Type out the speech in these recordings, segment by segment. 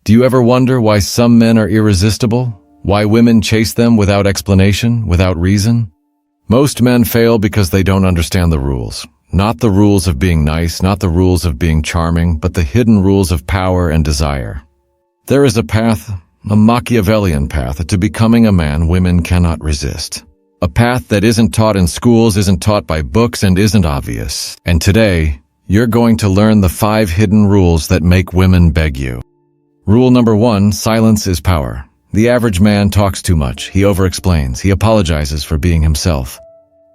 Do you ever wonder why some men are irresistible? Why women chase them without explanation, without reason? Most men fail because they don't understand the rules. Not the rules of being nice, not the rules of being charming, but the hidden rules of power and desire. There is a path, a Machiavellian path, to becoming a man women cannot resist. A path that isn't taught in schools, isn't taught by books, and isn't obvious. And today, you're going to learn the 5 hidden rules that make women beg you. Rule number 1, silence is power. The average man talks too much. He over-explains. He apologizes for being himself.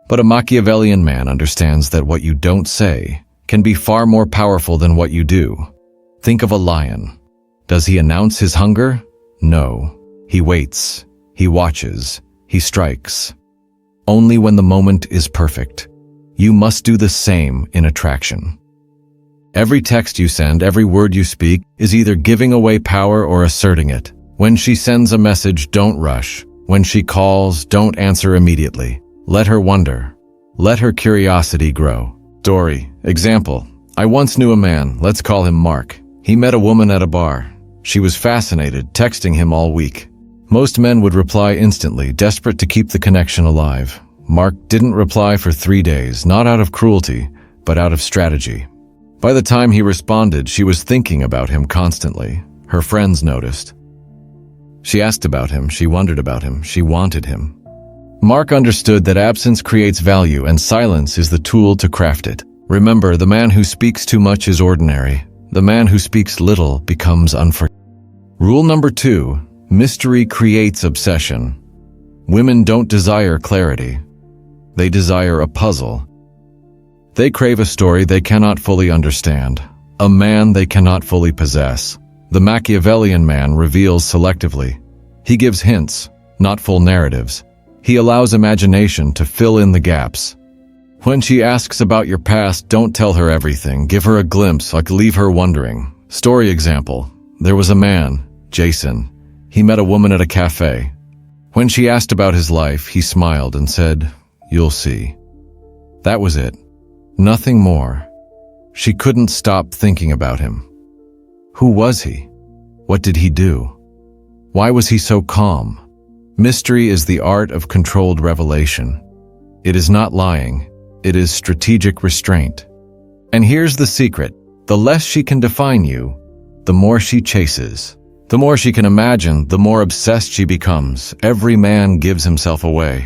But a Machiavellian man understands that what you don't say can be far more powerful than what you do. Think of a lion. Does he announce his hunger? No. He waits. He watches. He strikes. Only when the moment is perfect. You must do the same in attraction. Every text you send, every word you speak, is either giving away power or asserting it. When she sends a message, don't rush. When she calls, don't answer immediately. Let her wonder. Let her curiosity grow. Story. Example. I once knew a man, let's call him Mark. He met a woman at a bar. She was fascinated, texting him all week. Most men would reply instantly, desperate to keep the connection alive. Mark didn't reply for 3 days, not out of cruelty, but out of strategy. By the time he responded, she was thinking about him constantly. Her friends noticed. She asked about him, she wondered about him, she wanted him. Mark understood that absence creates value and silence is the tool to craft it. Remember, the man who speaks too much is ordinary. The man who speaks little becomes unforgettable. Rule number 2, mystery creates obsession. Women don't desire clarity. They desire a puzzle. They crave a story they cannot fully understand, a man they cannot fully possess. The Machiavellian man reveals selectively. He gives hints, not full narratives. He allows imagination to fill in the gaps. When she asks about your past, don't tell her everything. Give her a glimpse, like leave her wondering. Story example. There was a man, Jason. He met a woman at a cafe. When she asked about his life, he smiled and said, "You'll see." That was it. Nothing more. She couldn't stop thinking about him. Who was he? What did he do? Why was he so calm? Mystery is the art of controlled revelation. It is not lying. It is strategic restraint. And here's the secret. The less she can define you, the more she chases. The more she can imagine, the more obsessed she becomes. Every man gives himself away.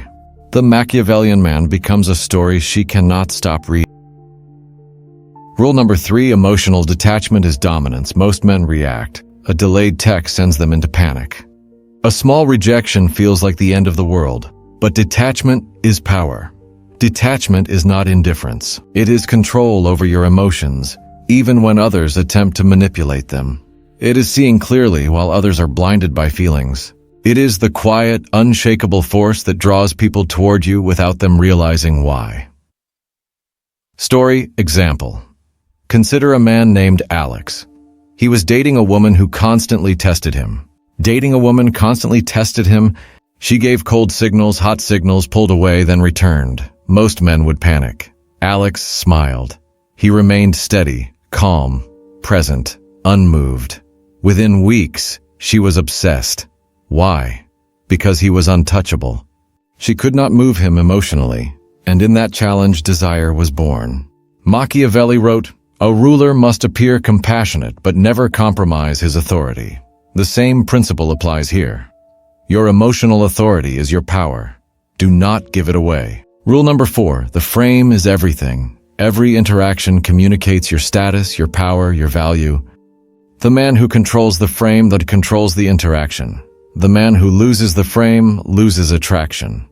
The Machiavellian man becomes a story she cannot stop reading. Rule number 3, emotional detachment is dominance. Most men react. A delayed text sends them into panic. A small rejection feels like the end of the world. But detachment is power. Detachment is not indifference. It is control over your emotions, even when others attempt to manipulate them. It is seeing clearly while others are blinded by feelings. It is the quiet, unshakable force that draws people toward you without them realizing why. Story example. Consider a man named Alex. He was dating a woman who constantly tested him. Dating a woman constantly tested him. She gave cold signals, hot signals, pulled away, then returned. Most men would panic. Alex smiled. He remained steady, calm, present, unmoved. Within weeks, she was obsessed. Why? Because he was untouchable. She could not move him emotionally, and in that challenge, desire was born. Machiavelli wrote, "A ruler must appear compassionate but never compromise his authority." The same principle applies here. Your emotional authority is your power. Do not give it away. Rule number 4, the frame is everything. Every interaction communicates your status, your power, your value. The man who controls the frame that controls the interaction. The man who loses the frame loses attraction.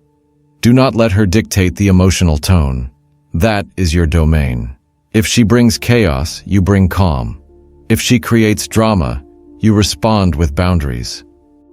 Do not let her dictate the emotional tone. That is your domain. If she brings chaos, you bring calm. If she creates drama, you respond with boundaries.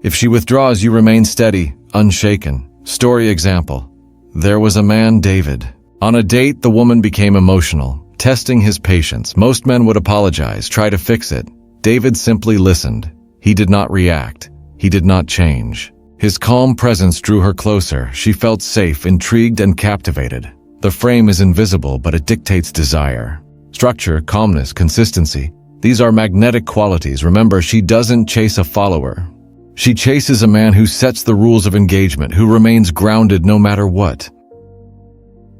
If she withdraws, you remain steady, unshaken. Story example. There was a man, David. On a date, the woman became emotional, testing his patience. Most men would apologize, try to fix it. David simply listened. He did not react. He did not change. His calm presence drew her closer. She felt safe, intrigued, and captivated. The frame is invisible, but it dictates desire. Structure, calmness, consistency. These are magnetic qualities. Remember, she doesn't chase a follower. She chases a man who sets the rules of engagement, who remains grounded no matter what.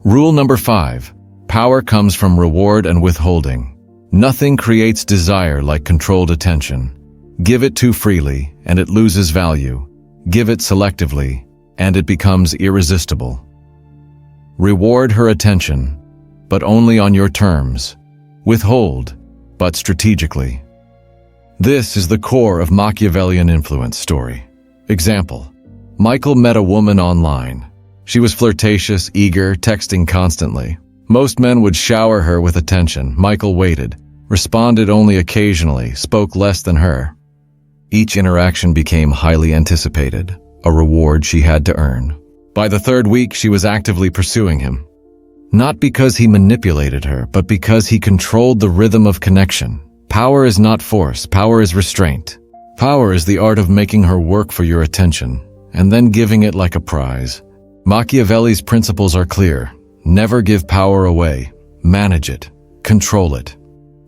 Rule number 5. Power comes from reward and withholding. Nothing creates desire like controlled attention. Give it too freely, and it loses value. Give it selectively, and it becomes irresistible. Reward her attention, but only on your terms. Withhold, but strategically. This is the core of Machiavellian influence story. Example: Michael met a woman online. She was flirtatious, eager, texting constantly. Most men would shower her with attention. Michael waited, responded only occasionally, spoke less than her. Each interaction became highly anticipated, a reward she had to earn. By the 3rd week, she was actively pursuing him. Not because he manipulated her, but because he controlled the rhythm of connection. Power is not force, power is restraint. Power is the art of making her work for your attention, and then giving it like a prize. Machiavelli's principles are clear. Never give power away. Manage it. Control it.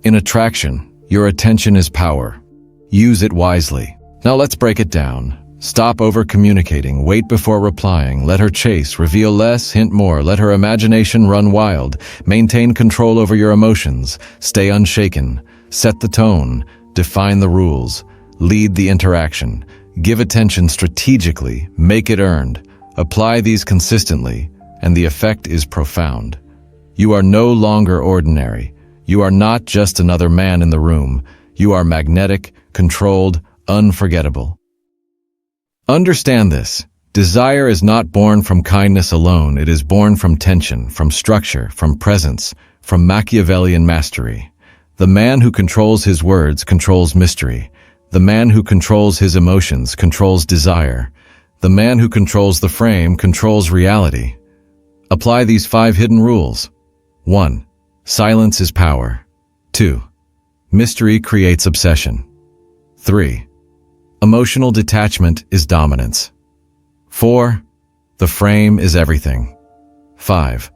In attraction, your attention is power. Use it wisely. Now let's break it down. Stop over-communicating. Wait before replying. Let her chase. Reveal less, hint more. Let her imagination run wild. Maintain control over your emotions. Stay unshaken. Set the tone. Define the rules. Lead the interaction. Give attention strategically. Make it earned. Apply these consistently, and the effect is profound. You are no longer ordinary. You are not just another man in the room. You are magnetic, controlled, unforgettable. Understand this. Desire is not born from kindness alone. It is born from tension, from structure, from presence, from Machiavellian mastery. The man who controls his words controls mystery. The man who controls his emotions controls desire. The man who controls the frame controls reality. Apply these 5 hidden rules. 1. Silence is power. 2. Mystery creates obsession. 3. Emotional detachment is dominance. 4. The frame is everything. 5.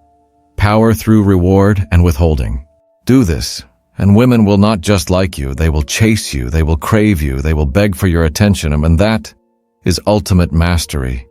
Power through reward and withholding. Do this, and women will not just like you, they will chase you, they will crave you, they will beg for your attention, and that is ultimate mastery.